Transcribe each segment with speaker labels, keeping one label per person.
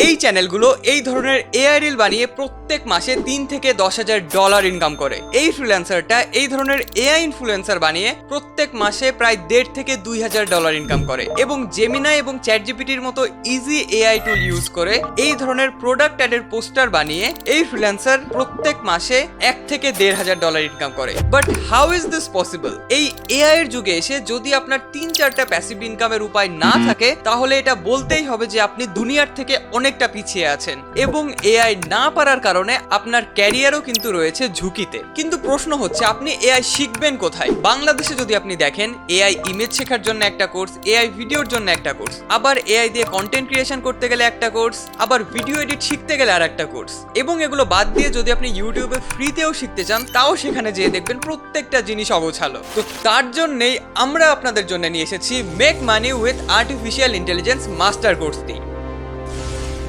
Speaker 1: এই চ্যানেলগুলো এই ধরনের এআই রিল বানিয়ে প্রত্যেক মাসে 3 থেকে 10,000 ডলার ইনকাম করে। এই ফ্রিল্যান্সারটা এই ধরনের এআই ইনফ্লুয়েন্সার বানিয়ে প্রত্যেক মাসে প্রায় 1.5 থেকে 2,000 ডলার ইনকাম করে এবং জেমিনাই এবং চ্যাটজিপিটির মতো ইজি এআই টুল ইউজ করে এই ধরনের প্রোডাক্ট অ্যাডের পোস্টার বানিয়ে এই ফ্রিল্যান্সার প্রত্যেক মাসে 1 থেকে 1,500 ডলার ইনকাম করে। But how is this possible? এই এআই এর যুগে এসে যদি আপনার 3-4টা প্যাসিভ ইনকামের উপায় না থাকে তাহলে এটা বলতেই হবে যে আপনি দুনিয়ার থেকে অনেকটা পিছিয়ে আছেন এবং এআই না পারার কারণে আপনার ক্যারিয়ারও কিন্তু রয়েছে ঝুঁকিতে। কিন্তু প্রশ্ন হচ্ছে আপনি এআই শিখবেন কোথায়? বাংলাদেশে যদি আপনি দেখেন এআই ইমেজ শেখার জন্য একটা কোর্স, এআই ভিডিওর জন্য একটা কোর্স, আবার এআই দিয়ে কন্টেন্ট ক্রিয়েশন করতে গেলে একটা কোর্স, আবার ভিডিও এডিট শিখতে গেলে আর একটা কোর্স, এবং এগুলো বাদ দিয়ে যদি আপনি ইউটিউবে ফ্রিতেও শিখতে চান তাও সেখানে যেয়ে দেখবেন প্রত্যেকটা জিনিস অগোছালো। তো তার জন্যই আমরা আপনাদের জন্য নিয়ে এসেছি make money with artificial intelligence master কোর্সটি,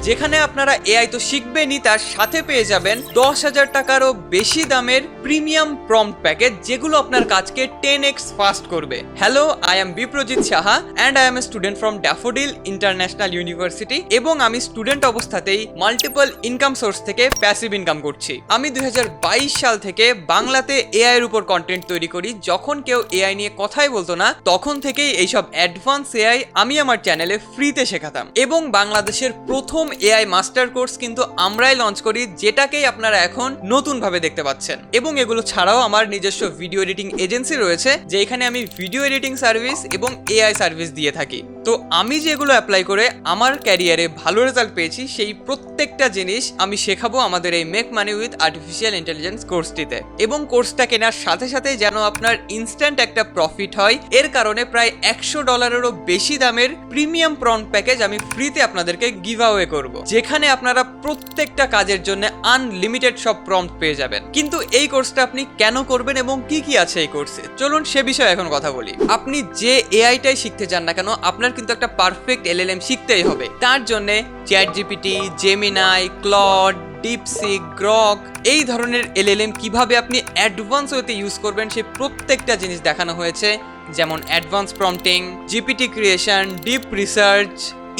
Speaker 1: যেখানে আপনারা এআই তো শিখবেনই, তার সাথে পেয়ে যাবেন 10,000 টাকারও বেশি দামের প্রিমিয়াম প্রম্পট প্যাকেজ, যেগুলো আপনার কাজকে 10x ফাস্ট করবে। Hello, I am Biprajit Saha and I M a student from daffodil international university, এবং আমি স্টুডেন্ট অবস্থাতেই মাল্টিপল ইনকাম সোর্স থেকে প্যাসিভ ইনকাম করছি। আমি 2022 সাল থেকে বাংলাতে এআই এর উপর কন্টেন্ট তৈরি করি। যখন কেউ এআই নিয়ে কথাই বলতো না তখন থেকেই এইসব অ্যাডভান্স এআই আমি আমার চ্যানেলে ফ্রিতে শেখাতাম, এবং বাংলাদেশের প্রথম এআই মাস্টার কোর্স কিন্তু আমরাই লঞ্চ করি, যেটাকেই আপনারা এখন নতুন ভাবে দেখতে পাচ্ছেন। এবং এগুলো ছাড়াও আমার নিজস্ব ভিডিও এডিটিং এজেন্সি রয়েছে, যেখানে আমি ভিডিও এডিটিং সার্ভিস এবং এআই সার্ভিস দিয়ে থাকি। তো আমি যেগুলো অ্যাপ্লাই করে আমার ক্যারিয়ারে ভালো রেজাল্ট পেয়েছি সেই প্রত্যেকটা জিনিস আমি শেখাবো আমাদের এই make money with artificial intelligence কোর্সটিতে। এবং কোর্সটা কেনার সাথে সাথে যেন আপনার ইনস্ট্যান্ট একটা প্রফিট হয়, এর কারণে প্রায় $100 বেশি দামের প্রিমিয়াম প্রম্পট প্যাকেজ আমি ফ্রিতে আপনাদেরকে গিভ অ্যাওয়ে করব, যেখানে আপনারা প্রত্যেকটা কাজের জন্য আনলিমিটেড সব প্রম্পট পেয়ে যাবেন। কিন্তু এই কোর্সটা আপনি কেন করবেন এবং কি কি আছে এই কোর্সে, চলুন সে বিষয়ে এখন কথা বলি। আপনি যে এআইটাই শিখতে চান না কেন, আপনার কিন্তু একটা পারফেক্ট এলএলএম শিখতেই হবে। তার জন্য ChatGPT, Gemini, Claude, DeepSeek, Grok এই ধরনের এলএলএম কিভাবে আপনি অ্যাডভান্স ওয়েতে ইউজ করবেন সেই প্রত্যেকটা জিনিস দেখানো হয়েছে, যেমন advance prompting, GPT creation, deep research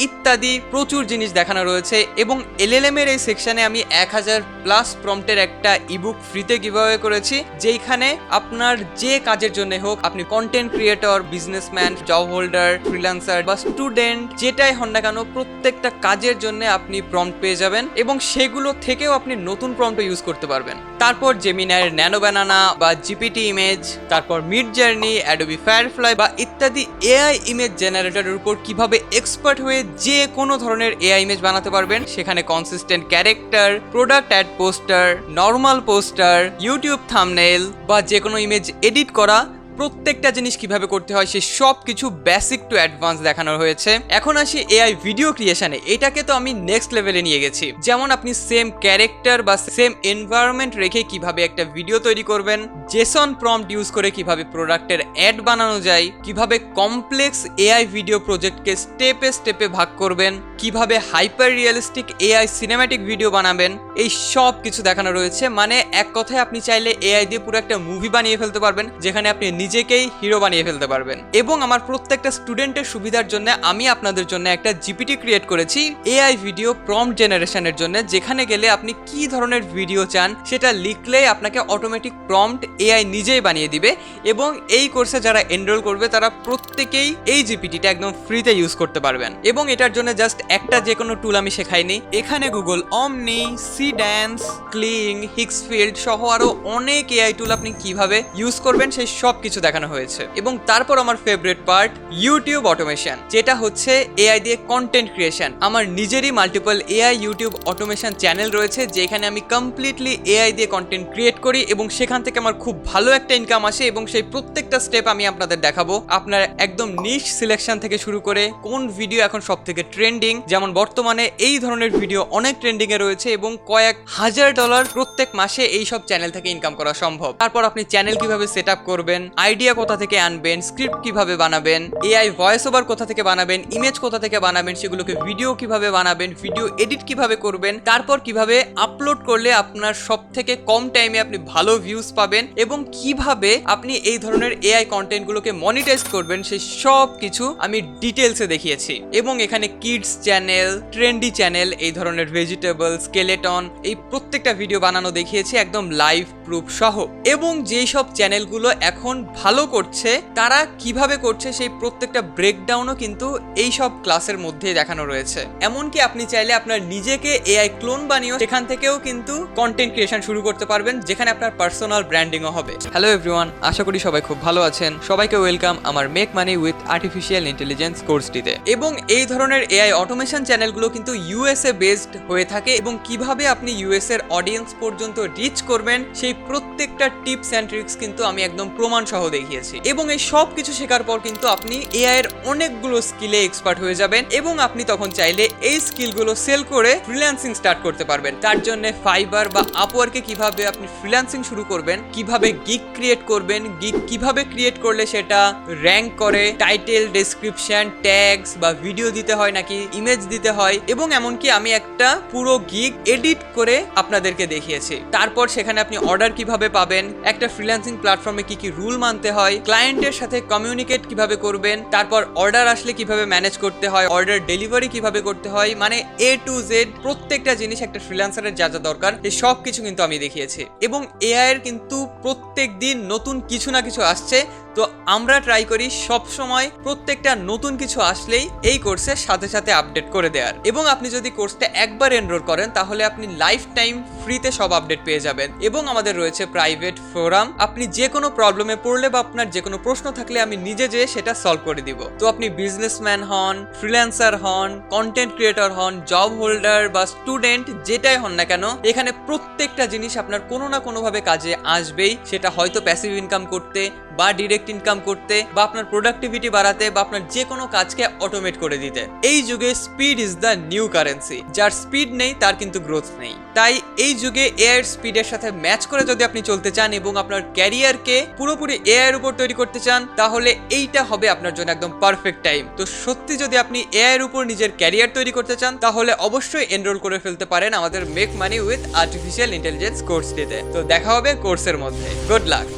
Speaker 1: ইত্যাদি প্রচুর জিনিস দেখানো রয়েছে। এবং এলএলএম এর এই সেকশনে আমি 1000+ প্রম্পটের একটা ইবুক ফ্রিতে গিভঅ্যাওয়ে করেছি, যেখানে আপনার যে কাজের জন্য হোক, আপনি content creator, businessman, job holder, freelancer বা স্টুডেন্ট, যেটাই হন না কেন প্রত্যেকটা কাজের জন্য আপনি প্রম্পট পেয়ে যাবেন এবং সেগুলো থেকেও আপনি নতুন প্রম্পট ইউজ করতে পারবেন। তারপর জেমিনাইয়ের ন্যানো বানানা বা জিপিটি ইমেজ, তারপর মিড জার্নি, অ্যাডোবি ফায়ারফ্লাই বা ইত্যাদি এআই ইমেজ জেনারেটরের উপর কিভাবে এক্সপার্ট হয়ে যে কোনো ধরনের এআই ইমেজ বানাতে পারবেন। সেখানে consistent character, product ad poster, normal poster, YouTube thumbnail বা যে কোনো ইমেজ এডিট করা, প্রত্যেকটা জিনিস কিভাবে করতে হয় সে সব কিছু বেসিক টু অ্যাডভান্স দেখানো হয়েছে। এখন আসি এআই ভিডিও ক্রিয়েশনে। এটাকে তো আমি নেক্সট লেভেলে নিয়ে গেছি, যেমন আপনি সেম ক্যারেক্টার বা সেম এনভায়রনমেন্ট রেখে কিভাবে একটা ভিডিও তৈরি করবেন, জেসন প্রম্পট ইউজ করে কিভাবে প্রোডাক্টের অ্যাড বানানো যায়, কিভাবে কমপ্লেক্স এআই ভিডিও প্রজেক্টকে স্টেপে স্টেপে ভাগ করবেন, কিভাবে hyper realistic AI cinematic video বানাবেন, এই সব কিছু দেখানো রয়েছে। মানে এক কথায় আপনি চাইলে এআই দিয়ে পুরো একটা মুভি বানিয়ে ফেলতে পারবেন, যেখানে আপনি নিজেকেই হিরো বানিয়ে ফেলতে পারবেন। এবং আমার প্রত্যেকটা স্টুডেন্টের সুবিধার জন্য আমি আপনাদের জন্য একটা জিপিটি ক্রিয়েট করেছি এআই ভিডিও প্রম্পট জেনারেশনের জন্য, যেখানে গেলে আপনি কি ধরনের ভিডিও চান সেটা লিখলেই আপনাকে অটোমেটিক প্রম্পট এআই নিজেই বানিয়ে দিবে। এবং এই কোর্সে যারা এনরোল করবে তারা প্রত্যেকেই এই জিপিটিটা একদম ফ্রিতে ইউজ করতে পারবেন। এবং এটার জন্য জাস্ট একটা যে কোনো টুল আমি শেখাইনি, এখানে গুগল অমনি, সিড্যান্স, ক্লিং, হিক্সফিল্ড সহ আরো অনেক এআই টুল আপনি কিভাবে ইউজ করবেন সেই সব কিছু দেখানো হয়েছে। এবং তারপর আমার ফেভারিট পার্ট, ইউটিউব অটোমেশন, যেটা হচ্ছে এআই দিয়ে কন্টেন্ট ক্রিয়েশন। আমার নিজেরই multiple AI YouTube automation channel রয়েছে, যেখানে আমি কমপ্লিটলি এআই দিয়ে কন্টেন্ট ক্রিয়েট করি এবং সেখান থেকে আমার খুব ভালো একটা ইনকাম আসে। এবং সেই প্রত্যেকটা স্টেপ আমি আপনাদের দেখাবো, আপনার একদম নিশ সিলেকশন থেকে শুরু করে কোন ভিডিও এখন সব থেকে ট্রেন্ডিং, যেমন বর্তমানে এই ধরনের ভিডিও অনেক ট্রেন্ডিং এ রয়েছে এবং কয়েক $1000 প্রত্যেক মাসে এই সব চ্যানেল থেকে ইনকাম করা সম্ভব। তারপর আপনি চ্যানেল কিভাবে সেট আপ করবেন, আইডিয়া কোথা থেকে আনবেন, স্ক্রিপ্ট কিভাবে বানাবেন, এআই ভয়েস ওভার কোথা থেকে বানাবেন, ইমেজ কোথা থেকে বানাবেন, সেগুলোকে ভিডিও কিভাবে বানাবেন, ভিডিও এডিট কিভাবে করবেন, তারপর কিভাবে আপলোড করলে আপনার সব থেকে কম টাইমে আপনি ভালো ভিউজ পাবেন এবং কিভাবে আপনি এই ধরনের এআই কন্টেন্টগুলোকে মনিটাইজ করবেন, সেই সব কিছু আমি ডিটেলসে দেখিয়েছি। এবং এখানে কিডস চ্যানেল, ট্রেন্ডি চ্যানেল, এই ধরনের ভেজিটেবল, স্কেলেটন, এই প্রত্যেকটা ভিডিও বানানো দেখিয়েছি একদম লাইভ প্রুফ সহ। এবং যেই সব চ্যানেলগুলো এখন ভালো করছে তারা কিভাবে করছে সেই প্রত্যেকটা ব্রেকডাউনও কিন্তু এই সব ক্লাসের মধ্যেই দেখানো রয়েছে। এমনকি আপনি চাইলে আপনার নিজেকে এআই ক্লোন বানিয়ে সেখান থেকেও কিন্তু কন্টেন্ট ক্রিয়েশন শুরু করতে পারবেন, যেখানে আপনার পার্সোনাল ব্র্যান্ডিংও হবে। হ্যালো এভরিওয়ান, আশা করি সবাই খুব ভালো আছেন। সবাইকে ওয়েলকাম আমার make money with artificial intelligence কোর্সটিতে। এবং এই ধরনের এআই অটোমেশন চ্যানেলগুলো কিন্তু ইউএসএ বেসড হয়ে থাকে এবং কিভাবে আপনি ইউএস এর অডিয়েন্স পর্যন্ত রিচ করবেন সেই প্রত্যেকটা টিপস অ্যান্ড ট্রিক্স কিন্তু আমি একদম প্রমাণ সহ দেখিয়েছি। এবং এই সব কিছু শেখার পর কিন্তু আপনি এআই এর অনেকগুলো স্কিলে এক্সপার্ট হয়ে যাবেন এবং আপনি তখন চাইলে এই স্কিলগুলো সেল করে ফ্রিল্যান্সিং স্টার্ট করতে পারবেন। তার জন্য ফাইবার বা আপওয়ার্কে কিভাবে আপনি ফ্রিল্যান্সিং শুরু করবেন, কিভাবে গিগ ক্রিয়েট করবেন, গিগ কিভাবে ক্রিয়েট করলে সেটা র্যাঙ্ক করে, টাইটেল, ডেসক্রিপশন, ট্যাগস বা ভিডিও দিতে হয় নাকি ইমেজ দিতে হয়, এবং এমনকি আমি একটা পুরো গিগ এডিট করে আপনাদেরকে দেখিয়েছি। তারপর সেখানে আপনি অর্ডার কিভাবে পাবেন, একটা ফ্রিল্যান্সিং প্ল্যাটফর্মে কি কি রুল মানতে হয়, ক্লায়েন্টের সাথে কমিউনিকেট কিভাবে করবেন, তারপর অর্ডার আসলে কিভাবে ম্যানেজ করতে হয়, অর্ডার ডেলিভারি কিভাবে করতে হয়, মানে এ টু জেড প্রত্যেকটা জিনিস একটা ফ্রিল্যান্সারের যা যা দরকার এই সব কিছু কিন্তু আমি দেখিয়েছি। এবং এআই এর কিন্তু প্রত্যেক দিন নতুন কিছু না কিছু আসছে, তো আমরা ট্রাই করি সব সময় প্রত্যেকটা নতুন কিছু আসলেই এই কোর্সের সাথে সাথে আপডেট করে দেওয়ার। এবং আপনি যদি কোর্সটা একবার এনরোল করেন তাহলে আপনি লাইফ টাইম ফ্রিতে সব আপডেট পেয়ে যাবেন। এবং আমাদের রয়েছে প্রাইভেট ফোরাম, আপনি যে কোনো প্রবলেমে পড়লে বা আপনার যে কোনো প্রশ্ন থাকলে আমি নিজে যেয়ে সেটা সলভ করে দিব। তো আপনি বিজনেসম্যান হন, ফ্রিল্যান্সার হন, কন্টেন্ট ক্রিয়েটর হন, জব হোল্ডার বা স্টুডেন্ট, যেটাই হন না কেন, এখানে প্রত্যেকটা জিনিস আপনার কোনো না কোনোভাবে কাজে আসবেই। সেটা হয়তো প্যাসিভ ইনকাম করতে বা ডিরেক্ট ইনকাম করতে বা আপনার প্রোডাক্টিভিটি বাড়াতে বা আপনার যে কোনো কাজকে অটোমেট করে দিতে। এই যুগে speed is the new currency. যার স্পিড নেই তার কিন্তু গ্রোথ নেই। তাই এই যুগে এআই এর স্পিডের সাথে ম্যাচ করে যদি আপনি চলতে চান এবং আপনার ক্যারিয়ারকে পুরোপুরি এআই এর উপর তৈরি করতে চান তাহলে এইটা হবে আপনার জন্য একদম পারফেক্ট টাইম। তো সত্যি যদি আপনি এআই এর উপর নিজের ক্যারিয়ার তৈরি করতে চান তাহলে অবশ্যই এনরোল করে ফেলতে পারেন আমাদের make money with artificial intelligence কোর্সটিতে। তো দেখা হবে কোর্সের মধ্যে। গুড লাক।